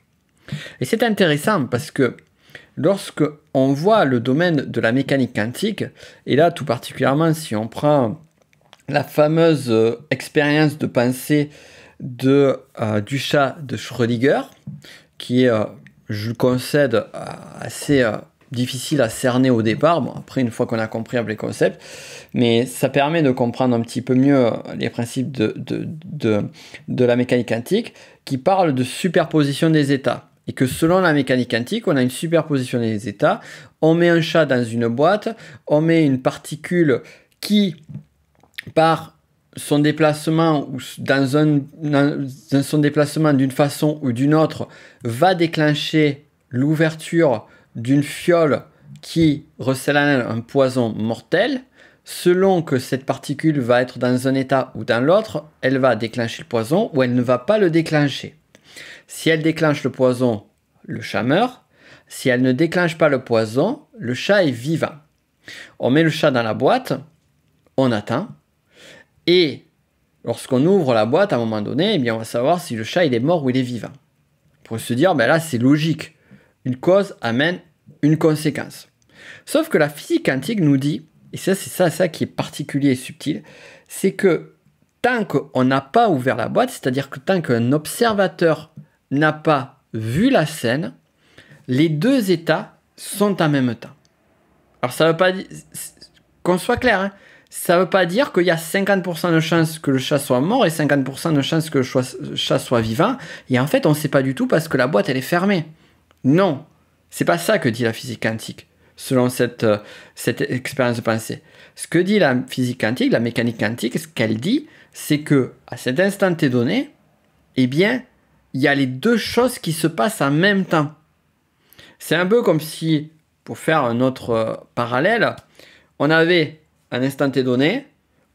Et c'est intéressant parce que lorsque on voit le domaine de la mécanique quantique, et là tout particulièrement si on prend la fameuse expérience de pensée du chat de Schrödinger, qui est, je le concède, assez difficile à cerner au départ, bon, après une fois qu'on a compris les concepts, mais ça permet de comprendre un petit peu mieux les principes de la mécanique quantique, qui parle de superposition des états. Et que selon la mécanique quantique, on a une superposition des états, on met un chat dans une boîte, on met une particule qui, par son déplacement ou dans son déplacement d'une façon ou d'une autre, va déclencher l'ouverture d'une fiole qui recèle en elle un poison mortel. Selon que cette particule va être dans un état ou dans l'autre, elle va déclencher le poison ou elle ne va pas le déclencher. Si elle déclenche le poison, le chat meurt. Si elle ne déclenche pas le poison, le chat est vivant. On met le chat dans la boîte, on attend. Et lorsqu'on ouvre la boîte, à un moment donné, eh bien, on va savoir si le chat il est mort ou il est vivant. Pour se dire, ben là c'est logique. Une cause amène une conséquence. Sauf que la physique quantique nous dit, et ça c'est ça qui est particulier et subtil, c'est que tant qu'on n'a pas ouvert la boîte, c'est-à-dire que tant qu'un observateur n'a pas vu la scène, les deux états sont en même temps. Alors ça ne veut pas dire, qu'on soit clair, hein, ça ne veut pas dire qu'il y a 50% de chances que le chat soit mort et 50% de chances que le chat soit vivant. Et en fait, on ne sait pas du tout parce que la boîte, elle est fermée. Non. C'est pas ça que dit la physique quantique, selon cette expérience de pensée. Ce que dit la physique quantique, la mécanique quantique, ce qu'elle dit, c'est que à cet instant T donné, eh bien, il y a les deux choses qui se passent en même temps. C'est un peu comme si, pour faire un autre parallèle, on avait un instant T donné,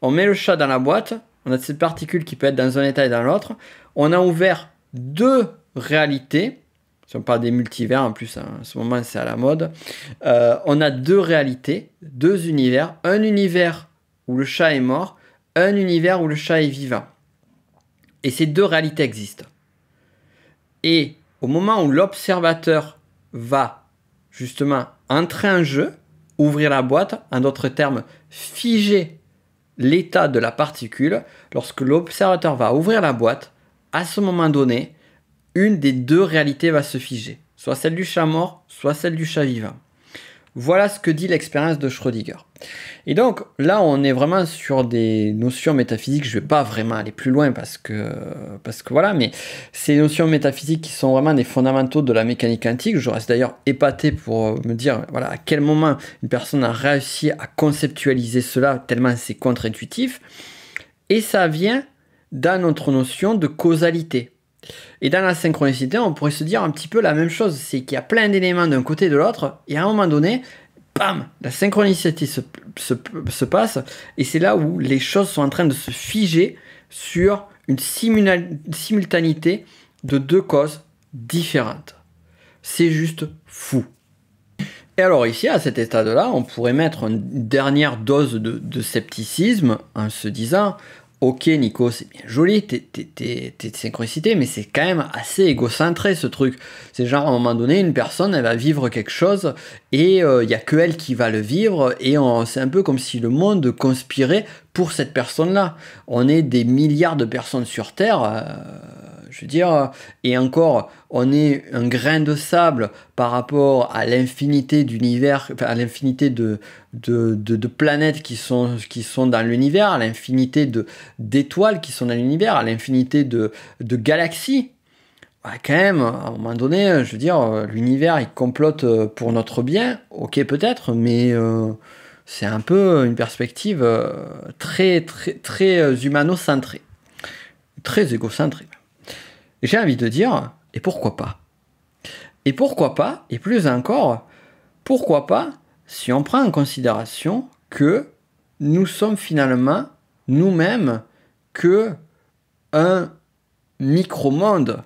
on met le chat dans la boîte, on a cette particule qui peut être dans un état et dans l'autre, on a ouvert deux réalités, si on parle des multivers en plus, hein, en ce moment c'est à la mode, on a deux réalités, deux univers, un univers où le chat est mort, un univers où le chat est vivant. Et ces deux réalités existent. Et au moment où l'observateur va justement entrer en jeu, ouvrir la boîte, en d'autres termes, figer l'état de la particule, lorsque l'observateur va ouvrir la boîte, à ce moment donné, une des deux réalités va se figer, soit celle du chat mort, soit celle du chat vivant. Voilà ce que dit l'expérience de Schrödinger. Et donc là, on est vraiment sur des notions métaphysiques. Je ne vais pas vraiment aller plus loin parce que voilà, mais ces notions métaphysiques qui sont vraiment des fondamentaux de la mécanique quantique. Je reste d'ailleurs épaté pour me dire voilà, à quel moment une personne a réussi à conceptualiser cela tellement c'est contre-intuitif. Et ça vient dans notre notion de causalité. Et dans la synchronicité, on pourrait se dire un petit peu la même chose, c'est qu'il y a plein d'éléments d'un côté et de l'autre, et à un moment donné, bam, la synchronicité se passe, et c'est là où les choses sont en train de se figer sur une simultanéité de deux causes différentes. C'est juste fou. Et alors ici, à cet état-là, on pourrait mettre une dernière dose de scepticisme en se disant... Ok Nico, c'est bien joli, t'es synchronicité, mais c'est quand même assez égocentré ce truc. C'est genre à un moment donné, une personne, elle va vivre quelque chose et il n'y a que elle qui va le vivre et c'est un peu comme si le monde conspirait pour cette personne-là. On est des milliards de personnes sur Terre, je veux dire, et encore, on est un grain de sable par rapport à l'infinité d'univers, enfin, à l'infinité de planètes qui sont dans l'univers, à l'infinité d'étoiles qui sont dans l'univers, à l'infinité de galaxies. Ouais, quand même, à un moment donné, je veux dire, l'univers, il complote pour notre bien, ok peut-être, mais c'est un peu une perspective très humano-centrée, très égocentrée. J'ai envie de dire, et pourquoi pas? Et pourquoi pas, et plus encore, pourquoi pas si on prend en considération que nous sommes finalement nous-mêmes que un micro-monde.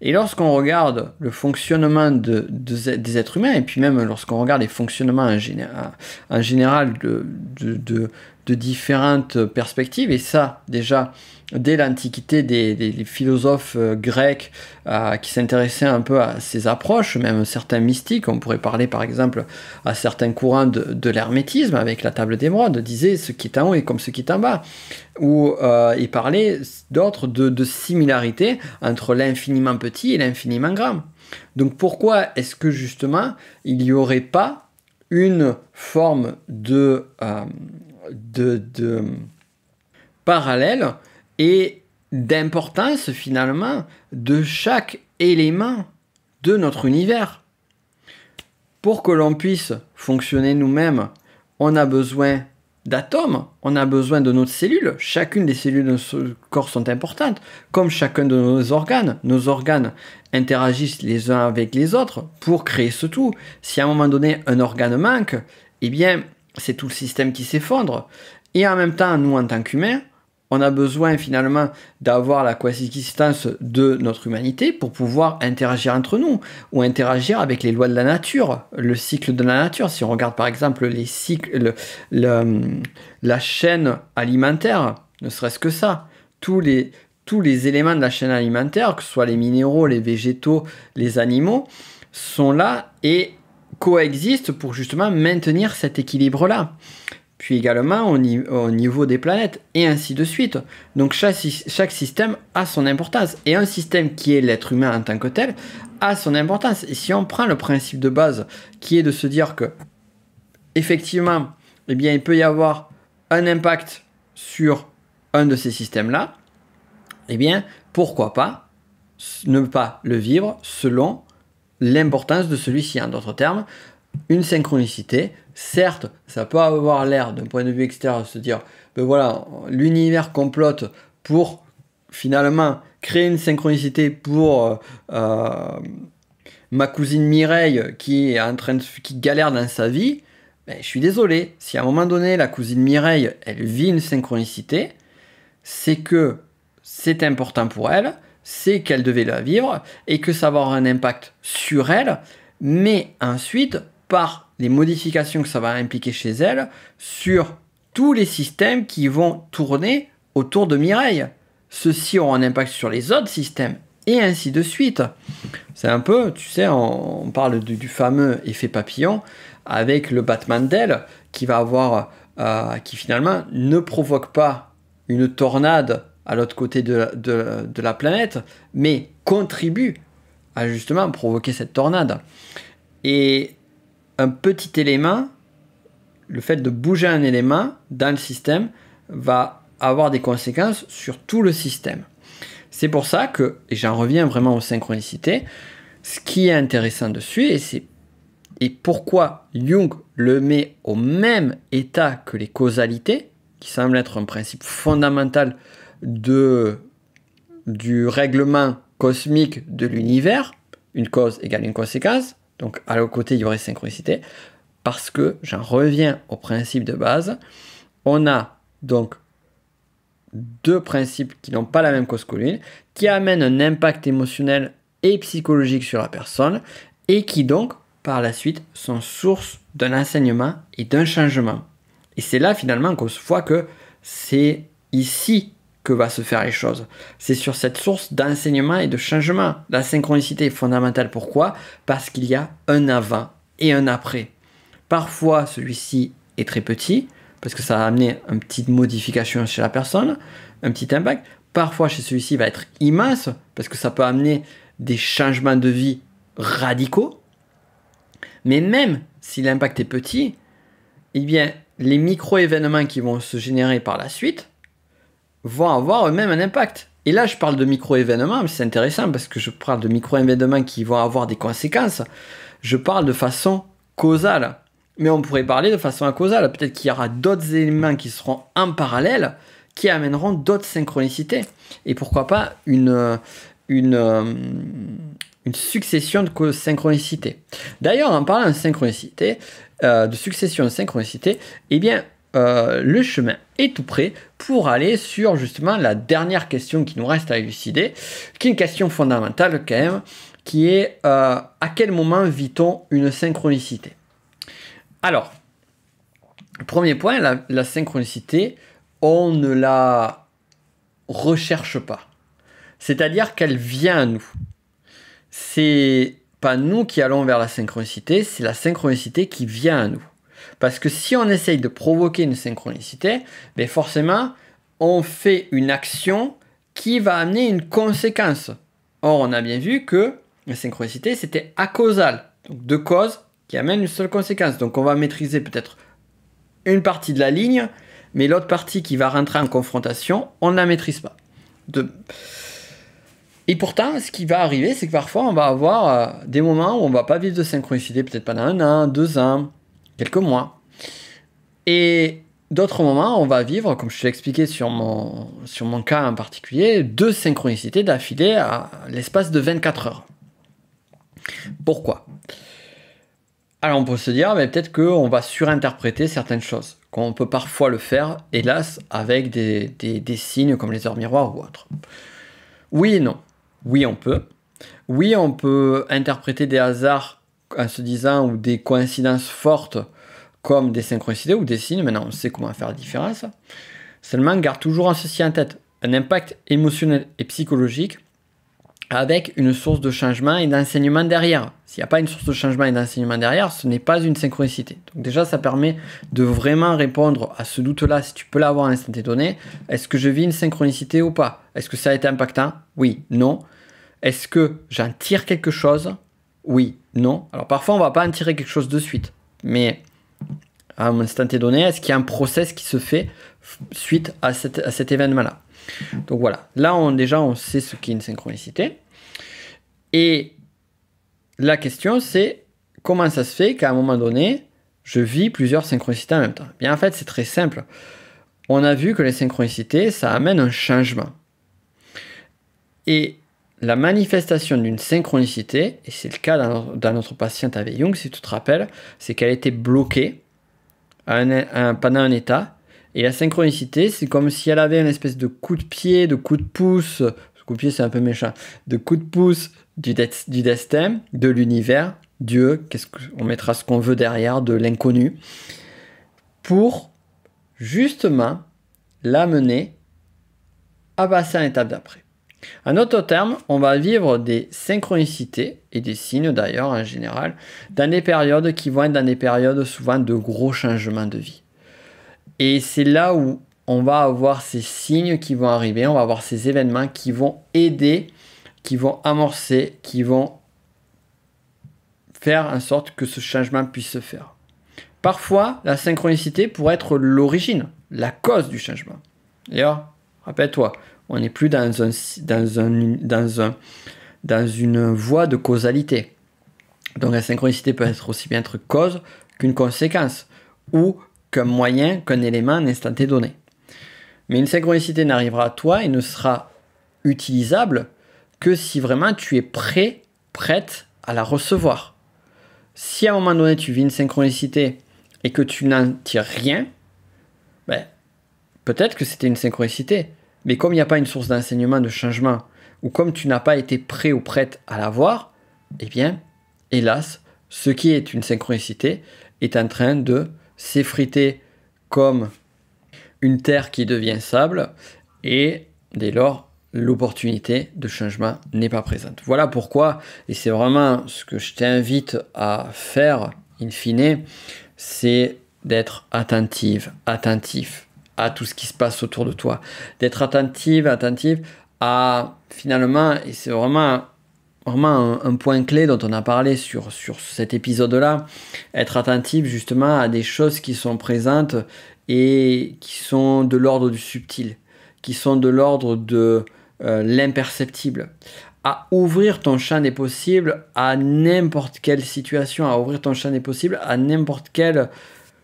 Et lorsqu'on regarde le fonctionnement des êtres humains, et puis même lorsqu'on regarde les fonctionnements en général de différentes perspectives, et ça déjà dès l'Antiquité des philosophes grecs qui s'intéressaient un peu à ces approches, même certains mystiques, on pourrait parler par exemple à certains courants de l'hermétisme avec la table d'émeraude, disaient ce qui est en haut est comme ce qui est en bas, ou il parlait d'autres de similarités entre l'infiniment petit et l'infiniment grand. Donc pourquoi est-ce que justement il n'y aurait pas une forme de parallèle et d'importance finalement de chaque élément de notre univers? Pour que l'on puisse fonctionner nous-mêmes, on a besoin d'atomes, on a besoin de notre cellule. Chacune des cellules de notre corps sont importantes, comme chacun de nos organes. Nos organes interagissent les uns avec les autres pour créer ce tout. Si à un moment donné un organe manque, eh bien c'est tout le système qui s'effondre. Et en même temps, nous en tant qu'humains, on a besoin finalement d'avoir la coexistence de notre humanité pour pouvoir interagir entre nous ou interagir avec les lois de la nature, le cycle de la nature. Si on regarde par exemple les cycles, la chaîne alimentaire, ne serait-ce que ça, tous les éléments de la chaîne alimentaire, que ce soit les minéraux, les végétaux, les animaux, sont là et coexistent pour justement maintenir cet équilibre-là. Puis également au niveau des planètes, et ainsi de suite. Donc chaque système a son importance, et un système qui est l'être humain en tant que tel a son importance. Et si on prend le principe de base, qui est de se dire que, effectivement, eh bien, il peut y avoir un impact sur un de ces systèmes-là, eh bien, pourquoi pas ne pas le vivre selon l'importance de celui-ci. En d'autres termes, une synchronicité, certes, ça peut avoir l'air, d'un point de vue extérieur, de se dire, ben voilà, l'univers complote pour finalement créer une synchronicité pour ma cousine Mireille qui est qui galère dans sa vie. Ben, je suis désolé, si à un moment donné la cousine Mireille elle vit une synchronicité, c'est que c'est important pour elle, c'est qu'elle devait la vivre et que ça va avoir un impact sur elle, mais ensuite par les modifications que ça va impliquer chez elle sur tous les systèmes qui vont tourner autour de Mireille. Ceux-ci auront un impact sur les autres systèmes et ainsi de suite. C'est un peu, tu sais, on parle du fameux effet papillon avec le Batman d'elle qui va avoir, qui finalement ne provoque pas une tornade à l'autre côté de la planète, mais contribue à justement provoquer cette tornade. Et un petit élément, le fait de bouger un élément dans le système va avoir des conséquences sur tout le système. C'est pour ça que, et j'en reviens vraiment aux synchronicités, ce qui est intéressant dessus, et pourquoi Jung le met au même état que les causalités, qui semble être un principe fondamental du règlement cosmique de l'univers, une cause égale une conséquence, donc à l'autre côté il y aurait synchronicité, parce que j'en reviens au principe de base, on a donc deux principes qui n'ont pas la même cause commune, qui amènent un impact émotionnel et psychologique sur la personne, et qui donc, par la suite, sont source d'un enseignement et d'un changement. Et c'est là finalement qu'on se voit que c'est ici que va se faire les choses. C'est sur cette source d'enseignement et de changement. La synchronicité est fondamentale. Pourquoi ? Parce qu'il y a un avant et un après. Parfois, celui-ci est très petit, parce que ça va amener une petite modification chez la personne, un petit impact. Parfois, chez celui-ci, va être immense, parce que ça peut amener des changements de vie radicaux. Mais même si l'impact est petit, eh bien, les micro-événements qui vont se générer par la suite vont avoir eux-mêmes un impact. Et là, je parle de micro-événements, mais c'est intéressant parce que je parle de micro-événements qui vont avoir des conséquences. Je parle de façon causale. Mais on pourrait parler de façon incausale. Peut-être qu'il y aura d'autres éléments qui seront en parallèle qui amèneront d'autres synchronicités. Et pourquoi pas une succession de synchronicités. D'ailleurs, en parlant de synchronicité, de succession de synchronicité, eh bien, le chemin est tout prêt pour aller sur justement la dernière question qui nous reste à élucider, qui est une question fondamentale quand même, qui est à quel moment vit-on une synchronicité ? Alors, premier point, la synchronicité, on ne la recherche pas. C'est-à-dire qu'elle vient à nous. C'est pas nous qui allons vers la synchronicité, c'est la synchronicité qui vient à nous. Parce que si on essaye de provoquer une synchronicité, ben forcément, on fait une action qui va amener une conséquence. Or, on a bien vu que la synchronicité, c'était acausal. Donc, deux causes qui amènent une seule conséquence. Donc, on va maîtriser peut-être une partie de la ligne, mais l'autre partie qui va rentrer en confrontation, on ne la maîtrise pas. Et pourtant, ce qui va arriver, c'est que parfois, on va avoir des moments où on ne va pas vivre de synchronicité, peut-être pendant 1 an, 2 ans, quelques mois. Et d'autres moments, on va vivre, comme je te l'ai expliqué sur mon cas en particulier, 2 synchronicités d'affilée à l'espace de 24 heures. Pourquoi ? Alors, on peut se dire, mais peut-être qu'on va surinterpréter certaines choses, qu'on peut parfois le faire, hélas, avec des signes comme les heures miroirs ou autres. Oui et non. Oui, on peut. Oui, on peut interpréter des hasards en se disant ou des coïncidences fortes comme des synchronicités ou des signes. Maintenant, on sait comment faire la différence. Seulement, garde toujours ceci en tête. Un impact émotionnel et psychologique avec une source de changement et d'enseignement derrière. S'il n'y a pas une source de changement et d'enseignement derrière, ce n'est pas une synchronicité. Donc déjà, ça permet de vraiment répondre à ce doute-là, si tu peux l'avoir à l'instant donné. Est-ce que je vis une synchronicité ou pas ? Est-ce que ça a été impactant ? Oui, non. Est-ce que j'en tire quelque chose ? Oui, non. Alors parfois, on ne va pas en tirer quelque chose de suite. Mais à un instant donné, est-ce qu'il y a un process qui se fait suite à cet événement-là ? Donc voilà, là déjà on sait ce qu'est une synchronicité. Et la question c'est comment ça se fait qu'à un moment donné, je vis plusieurs synchronicités en même temps? Bien en fait, c'est très simple. On a vu que les synchronicités, ça amène un changement. Et la manifestation d'une synchronicité, et c'est le cas dans notre patiente avec Jung, si tu te rappelles, c'est qu'elle était bloquée pendant un état. Et la synchronicité, c'est comme si elle avait une espèce de coup de pied, de coup de pouce, coup de pied c'est un peu méchant, de coup de pouce du destin, de l'univers, Dieu, on mettra ce qu'on veut derrière, de l'inconnu, pour justement l'amener à passer à l'étape d'après. En autre terme, on va vivre des synchronicités et des signes d'ailleurs en général dans des périodes qui vont être dans des périodes souvent de gros changements de vie. Et c'est là où on va avoir ces signes qui vont arriver, on va avoir ces événements qui vont aider, qui vont amorcer, qui vont faire en sorte que ce changement puisse se faire. Parfois, la synchronicité pourrait être l'origine, la cause du changement. D'ailleurs, rappelle-toi, on n'est plus dans une voie de causalité. Donc la synchronicité peut être aussi bien être cause qu'une conséquence, ou qu'un moyen, qu'un élément à un instant T donné. Mais une synchronicité n'arrivera à toi et ne sera utilisable que si vraiment tu es prête à la recevoir. Si à un moment donné tu vis une synchronicité et que tu n'en tires rien, peut-être que c'était une synchronicité, mais comme il n'y a pas une source d'enseignement, de changement, ou comme tu n'as pas été prêt ou prête à la voir, eh bien, hélas, ce qui est une synchronicité est en train de s'effriter comme une terre qui devient sable, et dès lors, l'opportunité de changement n'est pas présente. Voilà pourquoi, et c'est vraiment ce que je t'invite à faire, in fine, c'est d'être attentif à tout ce qui se passe autour de toi, d'être attentif à finalement, et c'est vraiment un point clé dont on a parlé sur cet épisode-là, être attentif justement à des choses qui sont présentes et qui sont de l'ordre du subtil, qui sont de l'ordre de l'imperceptible, à ouvrir ton champ des possibles à n'importe quelle situation, à ouvrir ton champ des possibles à n'importe quelle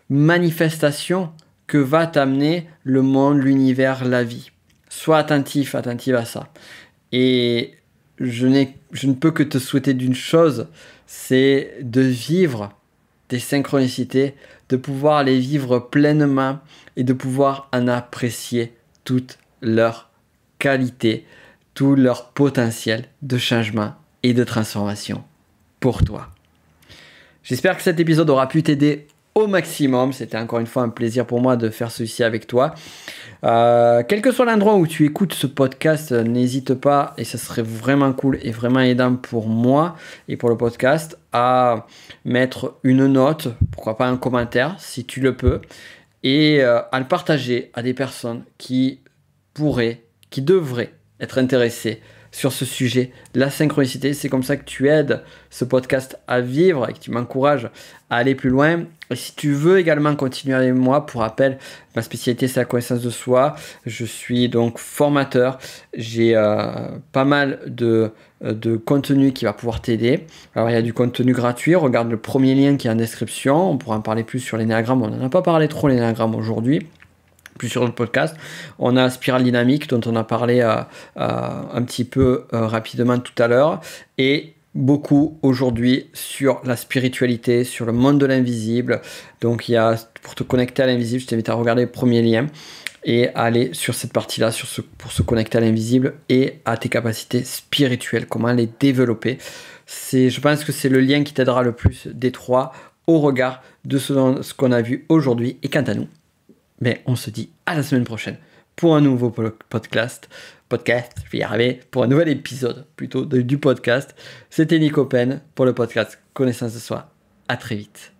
manifestation que va t'amener le monde, l'univers, la vie. Sois attentif à ça. Et je ne peux que te souhaiter d'une chose, c'est de vivre des synchronicités, de pouvoir les vivre pleinement et de pouvoir en apprécier toute leur qualité, tout leur potentiel de changement et de transformation pour toi. J'espère que cet épisode aura pu t'aider au maximum. C'était encore une fois un plaisir pour moi de faire ceci avec toi. Quel que soit l'endroit où tu écoutes ce podcast, n'hésite pas, et ça serait vraiment cool et vraiment aidant pour moi et pour le podcast, à mettre une note, pourquoi pas un commentaire si tu le peux, et à le partager à des personnes qui devraient être intéressées sur ce sujet, la synchronicité. C'est comme ça que tu aides ce podcast à vivre et que tu m'encourages à aller plus loin. Et si tu veux également continuer avec moi, pour rappel, ma spécialité c'est la connaissance de soi. Je suis donc formateur. J'ai pas mal de contenu qui va pouvoir t'aider. Alors il y a du contenu gratuit. Regarde le premier lien qui est en description. On pourra en parler plus sur l'énéagramme. On n'en a pas parlé trop l'énéagramme aujourd'hui. Plus sur le podcast, on a Spirale Dynamique dont on a parlé un petit peu rapidement tout à l'heure, et beaucoup aujourd'hui sur la spiritualité, sur le monde de l'invisible. Donc il y a, pour te connecter à l'invisible, je t'invite à regarder le premier lien et à aller sur cette partie-là pour se connecter à l'invisible et à tes capacités spirituelles, comment les développer. Je pense que c'est le lien qui t'aidera le plus des trois au regard de ce qu'on a vu aujourd'hui. Et quant à nous, mais on se dit à la semaine prochaine pour un nouveau podcast, je vais y arriver, pour un nouvel épisode plutôt du podcast. C'était Nico Pen pour le podcast Connaissance de soi. À très vite.